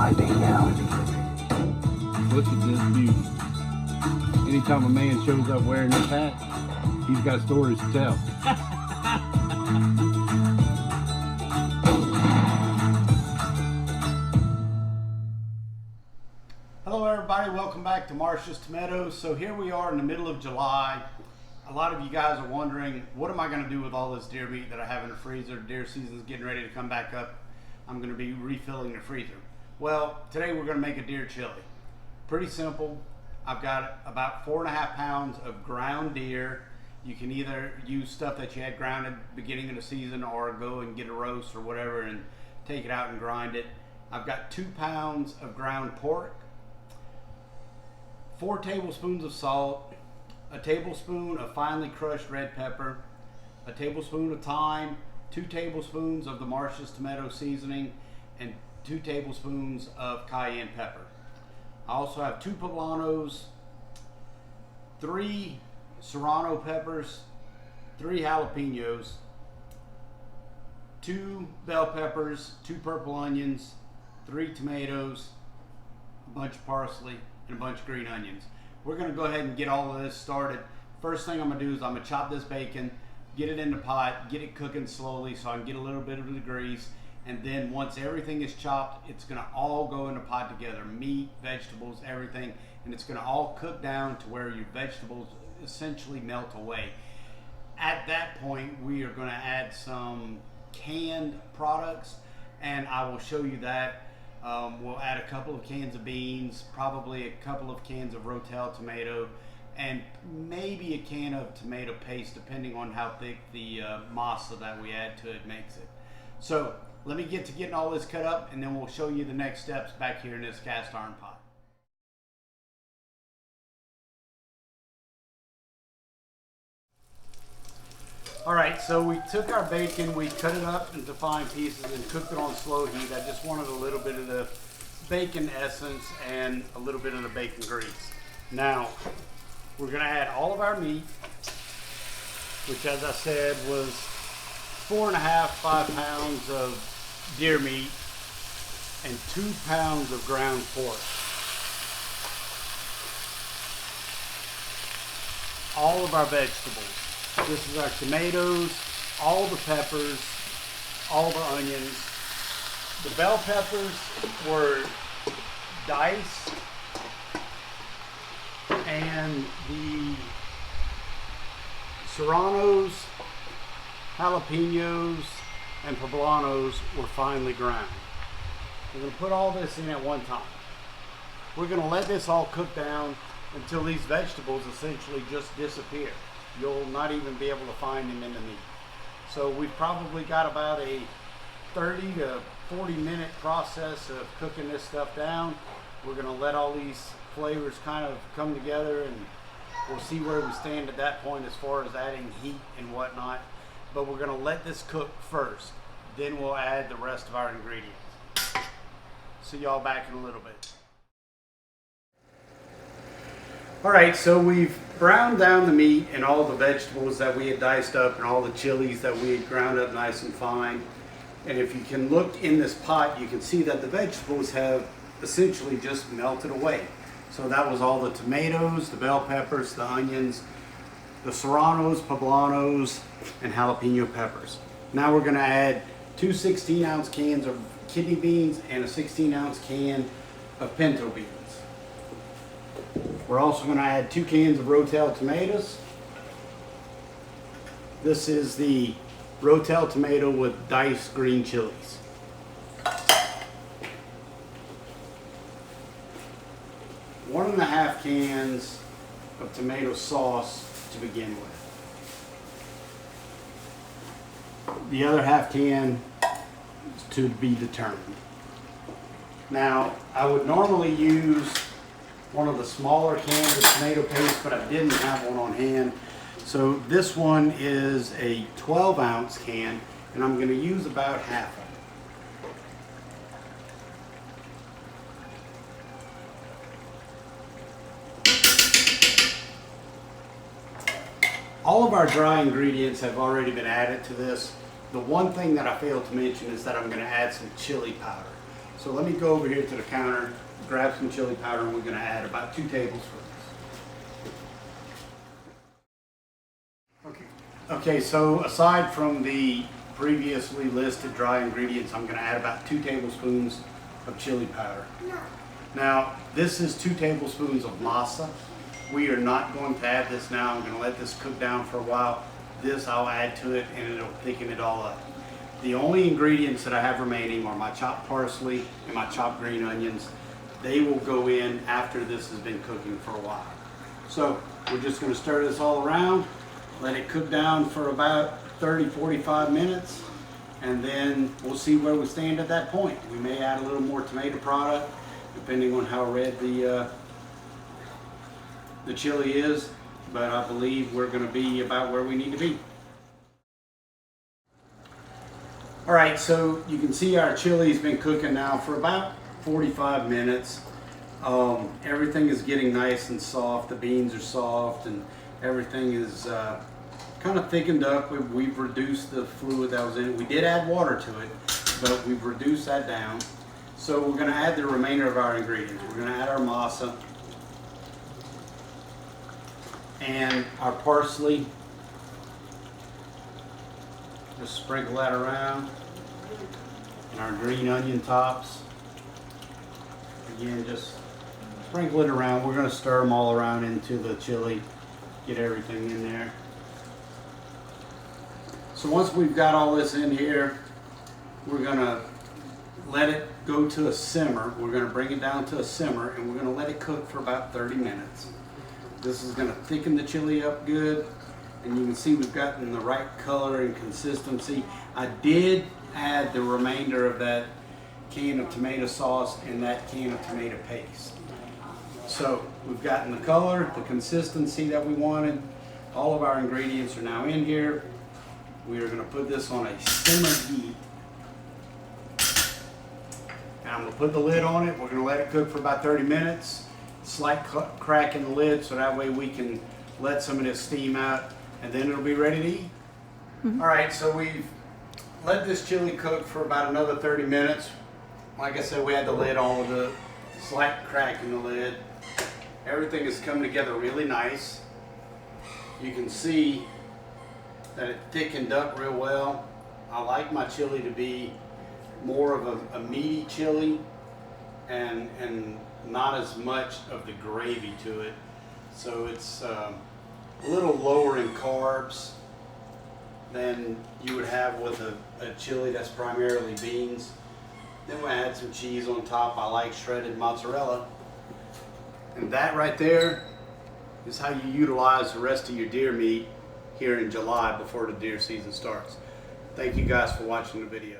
my day now. Look at this beauty. Anytime a man shows up wearing this hat, he's got stories to tell. Hello everybody, welcome back to Marsh's Tomatoes. So here we are in the middle of July. A lot of you guys are wondering, what am I going to do with all this deer meat that I have in the freezer? Deer season's getting ready to come back up. I'm going to be refilling the freezer. Well, today we're going to make a deer chili. Pretty simple. I've got about 4.5 pounds of ground deer. You can either use stuff that you had ground at the beginning of the season or go and get a roast or whatever and take it out and grind it. I've got 2 pounds of ground pork, 4 tablespoons of salt, a tablespoon of finely crushed red pepper, a tablespoon of thyme, 2 tablespoons of the Marsh's tomato seasoning, and 2 tablespoons of cayenne pepper. I also have 2 poblanos, 3 serrano peppers, 3 jalapenos, 2 bell peppers, 2 purple onions, 3 tomatoes, a bunch of parsley, and a bunch of green onions. We're going to go ahead and get all of this started. First thing I'm going to do is I'm going to chop this bacon, get it in the pot, get it cooking slowly so I can get a little bit of the grease, and then once everything is chopped, it's going to all go in the pot together. Meat, vegetables, everything, and it's going to all cook down to where your vegetables essentially melt away. At that point, we are going to add some canned products, and I will show you that. We'll add a couple of cans of beans, probably a couple of cans of Rotel tomato, and maybe a can of tomato paste, depending on how thick the masa that we add to it makes it. So let me get to getting all this cut up, and then we'll show you the next steps back here in this cast iron pot. Alright, so we took our bacon, we cut it up into fine pieces and cooked it on slow heat. I just wanted a little bit of the bacon essence and a little bit of the bacon grease. Now, we're going to add all of our meat, which as I said was 4.5, 5 pounds of deer meat and 2 pounds of ground pork. All of our vegetables. This is our tomatoes, all the peppers, all the onions. The bell peppers were diced, and the serranos, jalapenos, and poblanos were finely ground. We're going to put all this in at one time. We're going to let this all cook down until these vegetables essentially just disappear. You'll not even be able to find them in the meat. So we've probably got about a 30 to 40 minute process of cooking this stuff down. We're going to let all these flavors kind of come together, and we'll see where we stand at that point as far as adding heat and whatnot. But we're going to let this cook first, then we'll add the rest of our ingredients. See y'all back in a little bit. Alright, so we've browned down the meat and all the vegetables that we had diced up and all the chilies that we had ground up nice and fine. And if you can look in this pot, you can see that the vegetables have essentially just melted away. So that was all the tomatoes, the bell peppers, the onions, the serranos, poblanos, and jalapeno peppers. Now we're going to add 2 16-ounce cans of kidney beans and a 16-ounce can of pinto beans. We're also going to add 2 cans of Rotel tomatoes. This is the Rotel tomato with diced green chilies. One and a half cans of tomato sauce to begin with. The other half can is to be determined. Now, I would normally use one of the smaller cans of tomato paste, but I didn't have one on hand. So this one is a 12-ounce can, and I'm going to use about half of it. All of our dry ingredients have already been added to this. The one thing that I failed to mention is that I'm going to add some chili powder. So let me go over here to the counter, grab some chili powder, and we're going to add about 2 tablespoons. Okay, so aside from the previously listed dry ingredients, I'm going to add about 2 tablespoons of chili powder. Now, this is 2 tablespoons of masa. We are not going to add this now. I'm going to let this cook down for a while. This I'll add to it and it'll thicken it all up. The only ingredients that I have remaining are my chopped parsley and my chopped green onions. They will go in after this has been cooking for a while. So we're just going to stir this all around, let it cook down for about 30-45 minutes, and then we'll see where we stand at that point. We may add a little more tomato product depending on how red the chili is, but I believe we're going to be about where we need to be. All right, so you can see our chili's been cooking now for about 45 minutes. Everything is getting nice and soft. The beans are soft and everything is kind of thickened up. We've reduced the fluid that was in it. We did add water to it, but we've reduced that down. So we're going to add the remainder of our ingredients. We're going to add our masa and our parsley. Just sprinkle that around. And our green onion tops. Again, just sprinkle it around. We're going to stir them all around into the chili. Get everything in there. So once we've got all this in here, we're going to let it go to a simmer. We're going to bring it down to a simmer and we're going to let it cook for about 30 minutes. This is going to thicken the chili up good. And you can see we've gotten the right color and consistency. I did add the remainder of that can of tomato sauce and that can of tomato paste. So we've gotten the color, the consistency that we wanted. All of our ingredients are now in here. We are going to put this on a simmer heat. And I'm going to put the lid on it. We're going to let it cook for about 30 minutes. Slight crack in the lid so that way we can let some of this steam out and then it'll be ready to eat. All right, so we've let this chili cook for about another 30 minutes. Like I said, we had the lid on with a slight crack in the lid. Everything is coming together really nice. You can see that it thickened up real well. I like my chili to be more of a meaty chili and not as much of the gravy to it. So it's a little lower in carbs than you would have with a chili that's primarily beans. Then we'll add some cheese on top. I like shredded mozzarella. And that right there is how you utilize the rest of your deer meat here in July before the deer season starts. Thank you guys for watching the video.